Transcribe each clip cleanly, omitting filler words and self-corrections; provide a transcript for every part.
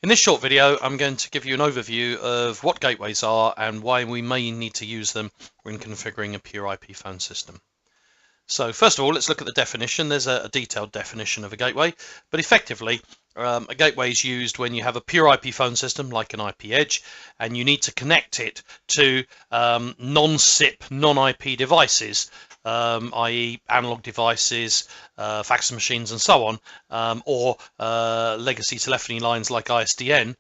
In this short video, I'm going to give you an overview of what gateways are and why we may need to use them when configuring a pure IP phone system. So first of all, let's look at the definition. There's a detailed definition of a gateway, but effectively, a gateway is used when you have a pure IP phone system like an IPedge, and you need to connect it to non-SIP, non-IP devices, i.e. analog devices, fax machines and so on, or legacy telephony lines like ISDN,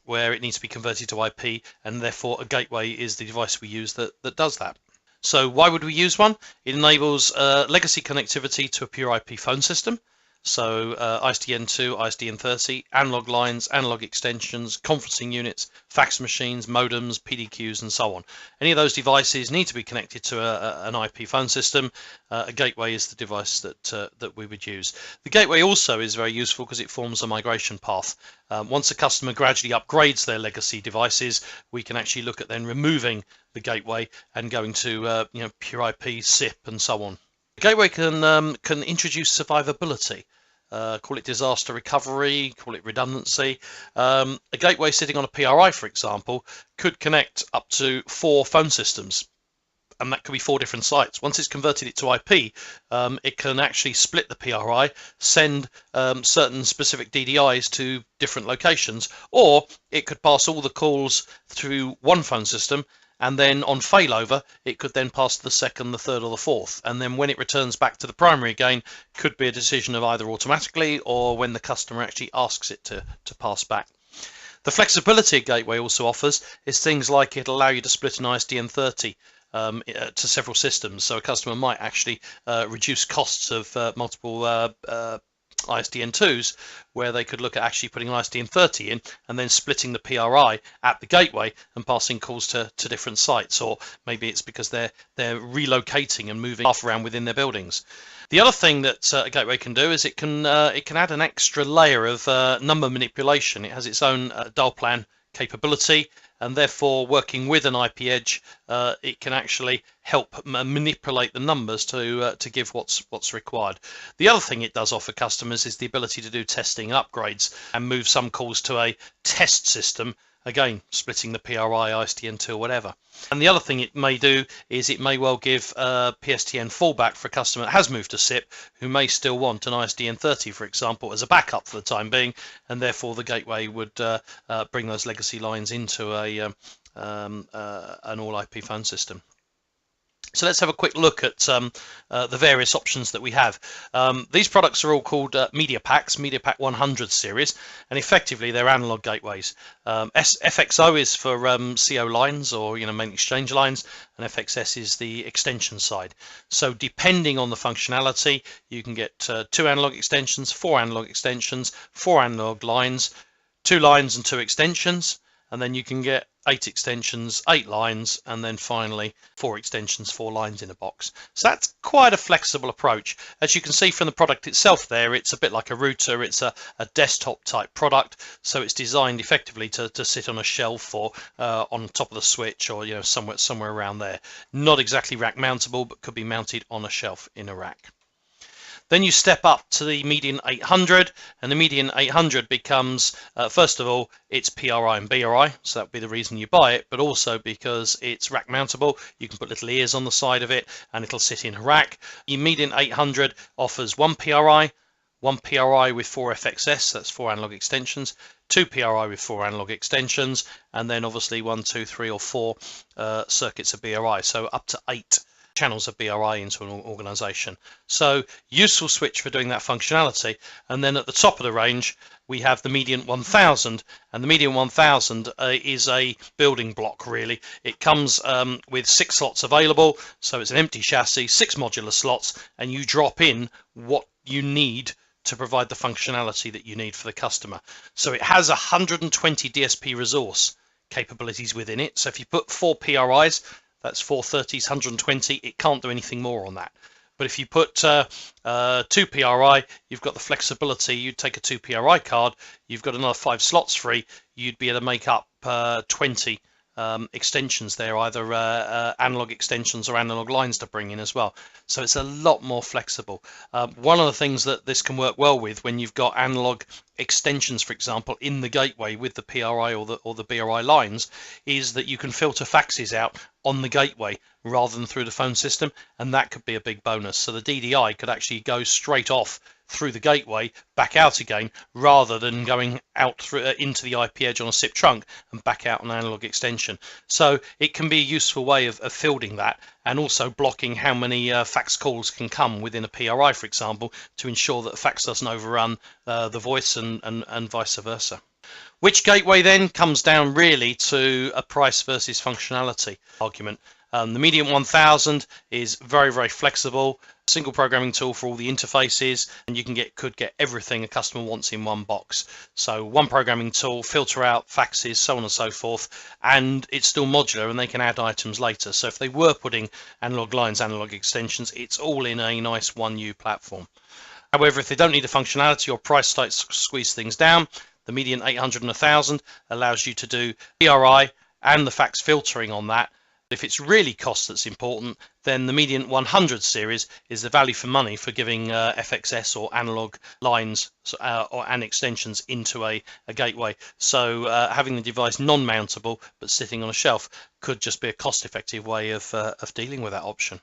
where it needs to be converted to IP, and therefore a gateway is the device we use that does that. So why would we use one? It enables legacy connectivity to a pure IP phone system. So ISDN2, ISDN30, analog lines, analog extensions, conferencing units, fax machines, modems, PDQs, and so on. Any of those devices need to be connected to an IP phone system. A gateway is the device that we would use. The gateway also is very useful because it forms a migration path. Once a customer gradually upgrades their legacy devices, we can actually look at then removing the gateway and going to pure IP, SIP, and so on. The gateway can introduce survivability, call it disaster recovery, call it redundancy. A gateway sitting on a PRI, for example, could connect up to 4 phone systems, and that could be 4 different sites. Once it's converted it to IP, it can actually split the PRI, send certain specific DDIs to different locations, or it could pass all the calls through one phone system, and then on failover it could then pass to the second, the third, or the fourth, and then when it returns back to the primary again, could be a decision of either automatically or when the customer actually asks it to pass back. The flexibility a gateway also offers is things like it'll allow you to split an ISDN30 to several systems, so a customer might actually reduce costs of multiple ISDN2s, where they could look at actually putting an ISDN30 in and then splitting the PRI at the gateway and passing calls to different sites, or maybe it's because they're relocating and moving stuff around within their buildings. The other thing that a gateway can do is it can add an extra layer of number manipulation. It has its own dial plan capability, and therefore working with an IPedge, it can actually help manipulate the numbers to give what's required. The other thing it does offer customers is the ability to do testing and upgrades and move some calls to a test system, again splitting the PRI, ISDN2, or whatever. And the other thing it may do is it may well give PSTN fallback for a customer that has moved to SIP who may still want an ISDN30, for example, as a backup for the time being, and therefore the gateway would bring those legacy lines into an all IP phone system. So let's have a quick look at the various options that we have. These products are all called Media Packs, MediaPack 100 series, and effectively they're analog gateways. FXO is for CO lines, or main exchange lines, and FXS is the extension side. So depending on the functionality, you can get 2 analog extensions, 4 analog extensions, 4 analog lines, 2 lines and 2 extensions, and then you can get 8 extensions, 8 lines, and then finally 4 extensions, 4 lines in a box. So that's quite a flexible approach. As you can see from the product itself there, it's a bit like a router. It's a desktop type product, so it's designed effectively to sit on a shelf or on top of the switch, or somewhere around there. Not exactly rack mountable, but could be mounted on a shelf in a rack. Then you step up to the Median 800, and the Median 800 becomes, first of all, it's PRI and BRI, so that would be the reason you buy it, but also because it's rack mountable. You can put little ears on the side of it and it'll sit in a rack. The Median 800 offers 1 PRI with 4 FXS, that's 4 analog extensions, 2 PRI with 4 analog extensions, and then obviously 1, 2, 3, or 4 circuits of BRI, so up to 8 channels of BRI into an organization. So useful switch for doing that functionality. And then at the top of the range we have the Median 1000, and the Median 1000 is a building block really. It comes with 6 slots available, so it's an empty chassis, 6 modular slots, and you drop in what you need to provide the functionality that you need for the customer. So it has 120 DSP resource capabilities within it. So if you put 4 PRIs, that's 4 30s, 120. It can't do anything more on that. But if you put 2 PRI, you've got the flexibility. You'd take a 2 PRI card, you've got another 5 slots free. You'd be able to make up 20 extensions there, either analog extensions or analog lines to bring in as well. So it's a lot more flexible. One of the things that this can work well with when you've got analog extensions, for example, in the gateway with the PRI or the BRI lines, is that you can filter faxes out on the gateway rather than through the phone system, and that could be a big bonus. So the DDI could actually go straight off through the gateway back out again, rather than going out through into the IPedge on a SIP trunk and back out an analog extension. So it can be a useful way of fielding that, and also blocking how many fax calls can come within a PRI, for example, to ensure that the fax doesn't overrun the voice and vice versa. Which gateway then comes down really to a price versus functionality argument. The Mediant 1000 is very, very flexible, single programming tool for all the interfaces, and you could get everything a customer wants in one box. So one programming tool, filter out faxes, so on and so forth, and it's still modular and they can add items later. So if they were putting analog lines, analog extensions, it's all in a nice 1U platform. However, if they don't need the functionality or price starts to squeeze things down, the Mediant 800 and 1000 allows you to do PRI and the fax filtering on that. If it's really cost that's important, then the Mediant 100 series is the value for money for giving FXS or analog lines and extensions into a gateway. So having the device non-mountable but sitting on a shelf could just be a cost-effective way of dealing with that option.